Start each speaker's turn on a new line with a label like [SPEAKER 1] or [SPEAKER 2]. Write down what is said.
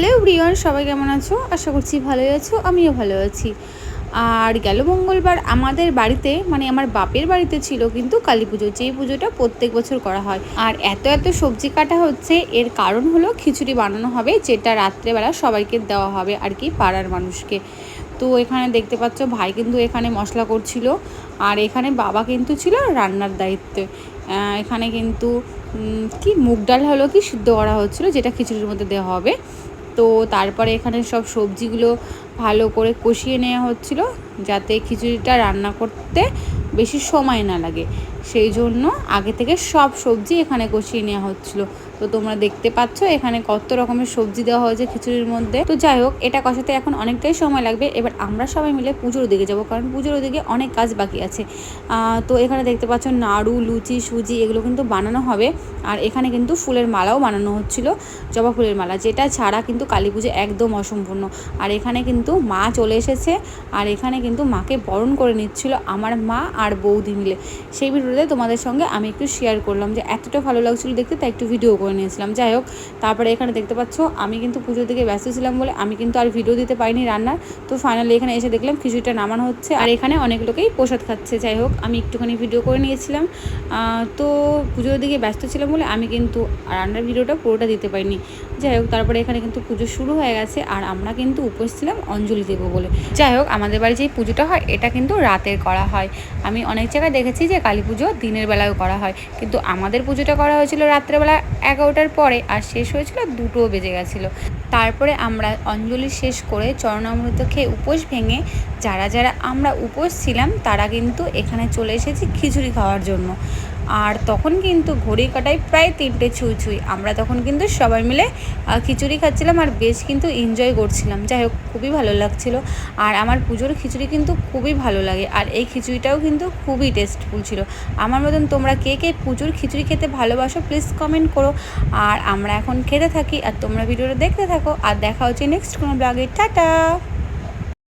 [SPEAKER 1] Hello everyone, সবাই কেমন আছো? আশা করছি ভালোই আছো, আমিও ভালো আছি। আর গেল মঙ্গলবার আমাদের বাড়িতে, মানে আমার বাপের বাড়িতে ছিল কিন্তু কালী পুজো, যেই পুজোটা প্রত্যেক বছর করা হয়। আর এত এত সবজি কাটা হচ্ছে, এর কারণ হলো খিচুড়ি বানানো হবে, যেটা রাত্রেবেলা সবাইকে দেওয়া হবে আর কি, পাড়ার মানুষকে। তো এখানে দেখতে পাচ্ছ ভাই কিন্তু এখানে মশলা করছিল, আর এখানে বাবা কিন্তু ছিল রান্নার দায়িত্বে। এখানে কিন্তু কি মুগ ডাল হলো কি সিদ্ধ করা হচ্ছিলো, যেটা খিচুড়ির মধ্যে দেওয়া হবে। তো তারপরে এখানে সব সবজিগুলো ভালো করে কষিয়ে নেওয়া হচ্ছিলো, যাতে খিচুড়িটা রান্না করতে বেশি সময় না লাগে। সেই জন্য আগে থেকে সব সবজি এখানে কষিয়ে নেওয়া হচ্ছিলো। তো তোমরা দেখতে পাচ্ছ এখানে কত রকমের সবজি দেওয়া হয়েছে খিচুড়ির মধ্যে। তো যাই হোক, এটা কষাতে এখন অনেকটাই সময় লাগবে। এবার আমরা সবাই মিলে পুজোর দিকে যাব, কারণ পুজোর দিকে অনেক কাজ বাকি আছে। তো এখানে দেখতে পাচ্ছ নাড়ু, লুচি, সুজি এগুলো কিন্তু বানানো হবে। আর এখানে কিন্তু ফুলের মালাও বানানো হচ্ছিলো, জবা ফুলের মালা, যেটা ছাড়া কিন্তু কালী পুজো একদম অসম্পূর্ণ। আর এখানে কিন্তু মা চলে এসেছে, আর এখানে কিন্তু মাকে বরণ করে নিচ্ছিল আমার মা আর বৌদি মিলে। সেই ভিডিওতে তোমাদের সঙ্গে আমি একটু শেয়ার করলাম, যে এতটা ভালো লাগছিলো দেখতে, তাই একটু ভিডিও করে নিয়েছিলাম। যাই হোক, তারপরে এখানে দেখতে পাচ্ছ আমি কিন্তু পুজোর দিকে ব্যস্ত ছিলাম বলে আমি কিন্তু আর ভিডিও দিতে পারিনি রান্নার। তো ফাইনালি এখানে এসে দেখলাম খিচুড়িটা নামানো হচ্ছে, আর এখানে অনেক লোকেই প্রসাদ খাচ্ছে। যাই হোক, আমি একটুখানি ভিডিও করে নিয়েছিলাম। তো পুজোর দিকে ব্যস্ত ছিলাম বলে আমি কিন্তু রান্নার ভিডিওটা পুরোটা দিতে পারিনি। যাই হোক, তারপরে এখানে কিন্তু পুজো শুরু হয়ে গেছে, আর আমরা কিন্তু উপোস ছিলাম অঞ্জলি দেবো বলে। যাই হোক, আমাদের বাড়ি যেই পুজোটা হয় এটা কিন্তু রাতের করা হয়। আমি অনেক জায়গায় দেখেছি যে কালী পুজো দিনের বেলাও করা হয়, কিন্তু আমাদের পুজোটা করা হয়েছিল রাত্রেবেলা 11টার পরে, আর শেষ হয়েছিল 2টো বেজে গেছিলো। তারপরে আমরা অঞ্জলি শেষ করে চরণামৃত খেয়ে উপোস ভেঙে যারা যারা আমরা উপোস ছিলাম তারা কিন্তু এখানে চলে এসেছি খিচুড়ি খাওয়ার জন্য। আর তখন কিন্তু ঘড়ি কাটায় প্রায় 3টে ছুঁই ছুঁই। আমরা তখন কিন্তু সবাই মিলে খিচুড়ি খাচ্ছিলাম আর বেশ কিন্তু এনজয় করছিলাম। যাই হোক, খুবই ভালো লাগছিল। আর আমার পুজোর খিচুড়ি কিন্তু খুবই ভালো লাগে, আর এই খিচুড়িটাও কিন্তু খুবই টেস্টফুল ছিল। আমার মতন তোমরা কে কে পুজোর খিচুড়ি খেতে ভালোবাসো প্লিজ কমেন্ট করো। আর আমরা এখন খেতে থাকি, আর তোমরা ভিডিওটা দেখতে থাকো, আর দেখা হচ্ছে নেক্সট কোনো ব্লগে। টাটা।